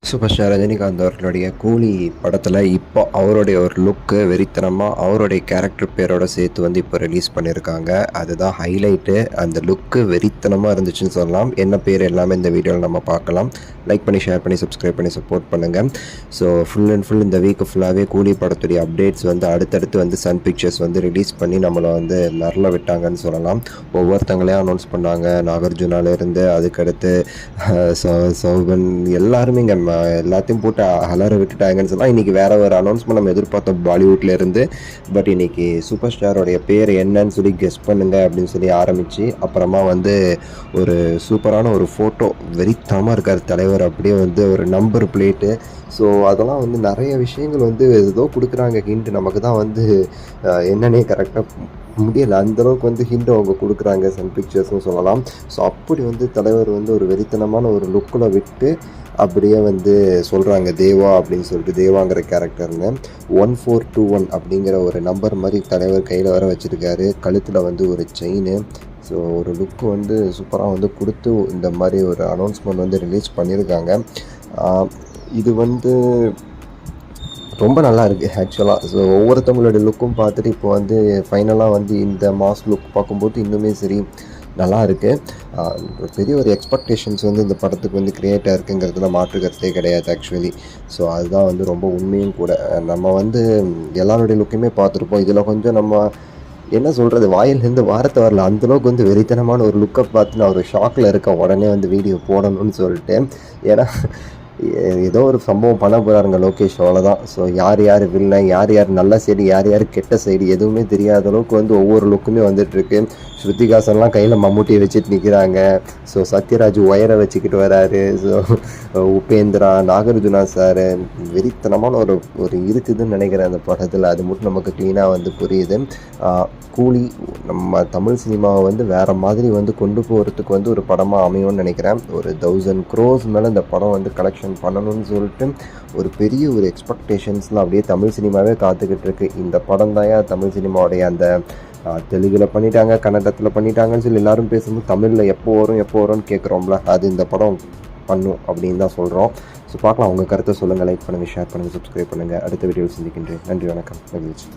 Super star Rajinikanth அவர்களுடைய கூலி படத்தில் இப்போ அவருடைய ஒரு லுக்கு வெறித்தனமாக அவருடைய கேரக்டர் பேரோட சேர்த்து வந்து இப்போ ரிலீஸ் பண்ணியிருக்காங்க. அதுதான் ஹைலைட்டு. அந்த லுக்கு வெறித்தனமாக இருந்துச்சுன்னு சொல்லலாம். என்ன பேர் எல்லாமே இந்த வீடியோவில் நம்ம பார்க்கலாம். லைக் பண்ணி, ஷேர் பண்ணி, சப்ஸ்கிரைப் பண்ணி சப்போர்ட் பண்ணுங்கள். ஸோ ஃபுல் அண்ட் ஃபுல் இந்த வீக்கு ஃபுல்லாகவே கூலி படத்துடைய அப்டேட்ஸ் வந்து அடுத்தடுத்து வந்து சன் பிக்சர்ஸ் வந்து ரிலீஸ் பண்ணி நம்மளை வந்து மிரள விட்டாங்கன்னு சொல்லலாம். ஒவ்வொருத்தங்களையும் அனௌன்ஸ் பண்ணாங்க. நாகார்ஜுனாலேருந்து அதுக்கடுத்து சௌபன் எல்லாருமே இங்கே எல்லாத்தையும் போட்டு அலற விட்டுட்டாங்கன்னு சொன்னால் இன்றைக்கி வேறு ஒரு அனௌன்ஸ்மெண்ட் நம்ம எதிர்பார்த்தோம் பாலிவுட்டில் இருந்து. பட் இன்றைக்கி சூப்பர் ஸ்டாரோடைய பேர் என்னன்னு சொல்லி கெஸ் பண்ணுங்க அப்படின்னு சொல்லி ஆரம்பித்து அப்புறமா வந்து ஒரு சூப்பரான ஒரு ஃபோட்டோ வெறித்தனமாக இருக்கார் தலைவர். அப்படியே வந்து ஒரு நம்பர் பிளேட்டு. ஸோ அதெல்லாம் வந்து நிறைய விஷயங்கள் வந்து ஏதோ கொடுக்குறாங்க ஹிண்ட். நமக்கு தான் வந்து என்னன்னே கரெக்டாக முடியலை. அந்தளவுக்கு வந்து ஹிண்ட் அவங்க கொடுக்குறாங்க சன் பிக்சர்ஸ்னு சொல்லலாம். ஸோ அப்படி வந்து தலைவர் வந்து ஒரு வெறித்தனமான ஒரு லுக்கில் விட்டு அப்படியே வந்து சொல்கிறாங்க தேவா அப்படின்னு சொல்லிட்டு. தேவாங்கிற கேரக்டருங்க 1421 அப்படிங்கிற ஒரு நம்பர் மாதிரி தலைவர் கையில் வர வச்சுருக்காரு. கழுத்தில் வந்து ஒரு செயின். ஸோ ஒரு லுக்கு வந்து சூப்பராக வந்து கொடுத்து இந்த மாதிரி ஒரு அனௌன்ஸ்மெண்ட் வந்து ரிலீஸ் பண்ணியிருக்காங்க. இது வந்து ரொம்ப நல்லா இருக்குது ஆக்சுவலாக. ஸோ ஒவ்வொருத்தவங்களுடைய லுக்கும் பார்த்துட்டு இப்போ வந்து ஃபைனலாக வந்து இந்த மாஸ் லுக் பார்க்கும்போது இன்னுமே சரி நல்லா இருக்குது. பெரிய ஒரு எக்ஸ்பெக்டேஷன்ஸ் வந்து இந்த படத்துக்கு வந்து க்ரியேட் ஆகிருக்குங்கிறதுல மாற்று கருத்தே கிடையாது ஆக்சுவலி. ஸோ அதுதான் வந்து ரொம்ப உண்மையும் கூட. நம்ம வந்து எல்லாருடைய லுக்கையுமே பார்த்துருப்போம். இதில் கொஞ்சம் நம்ம என்ன சொல்கிறது, வாயிலேருந்து வார்த்தை வரல. அந்தளவுக்கு வந்து வெறித்தனமான ஒரு லுக்கை பார்த்து நான் ஒரு ஷாக்கில் இருக்கேன். உடனே வந்து வீடியோ போடணும்னு சொல்லிட்டு. ஏன்னா ஏதோ ஒரு சம்பவம் பண்ண போகிறாருங்க லோகேஷ், அவ்வளோதான். ஸோ யார் யார் வில்லன், யார் யார் நல்ல சைடு, யார் யார் கெட்ட சைடு எதுவுமே தெரியாத அளவுக்கு வந்து ஒவ்வொரு லுக்குமே வந்துட்டுருக்கு. ஸ்ருதிகாசன்லாம் கையில் மம்முட்டியை வச்சுட்டு நிற்கிறாங்க. ஸோ சத்யராஜ் ஒயரை வச்சுக்கிட்டு வராரு. ஸோ உபேந்திரா, நாகார்ஜுனா சார் வெறித்தனமான ஒரு இருக்குதுன்னு நினைக்கிறேன் அந்த படத்தில். அது மட்டும் நமக்கு க்ளீனாக வந்து புரியுது. கூலி நம்ம தமிழ் சினிமாவை வந்து வேறு மாதிரி வந்து கொண்டு போகிறதுக்கு வந்து ஒரு படமாக அமையும்னு நினைக்கிறேன். ஒரு 1000 crores மேலே இந்த படம் வந்து கலெக்ஷன் பண்ணணும்னு சொல்லிட்டு ஒரு பெரிய ஒரு எக்ஸ்பெக்டேஷன்ஸ்லாம் அப்படியே தமிழ் சினிமாவே காத்துக்கிட்டு இருக்கு. இந்த படம் தான் தமிழ் சினிமாவுடைய அந்த தெலுங்கில் பண்ணிட்டாங்க, கன்னடத்தில் பண்ணிட்டாங்கன்னு சொல்லி எல்லோரும் பேசும்போது தமிழில் எப்போ வரும்னு கேட்குறோம்ல, அது இந்த படம் பண்ணும் அப்படின்னு தான் சொல்கிறோம். ஸோ பார்க்கலாம். உங்கள் கருத்தை சொல்லுங்கள். லைக் பண்ணுங்கள், ஷேர் பண்ணுங்கள், சப்ஸ்கிரைப் பண்ணுங்கள். அடுத்த வீடியோவில் சந்திக்கின்றேன். நன்றி, வணக்கம், மகிழ்ச்சி.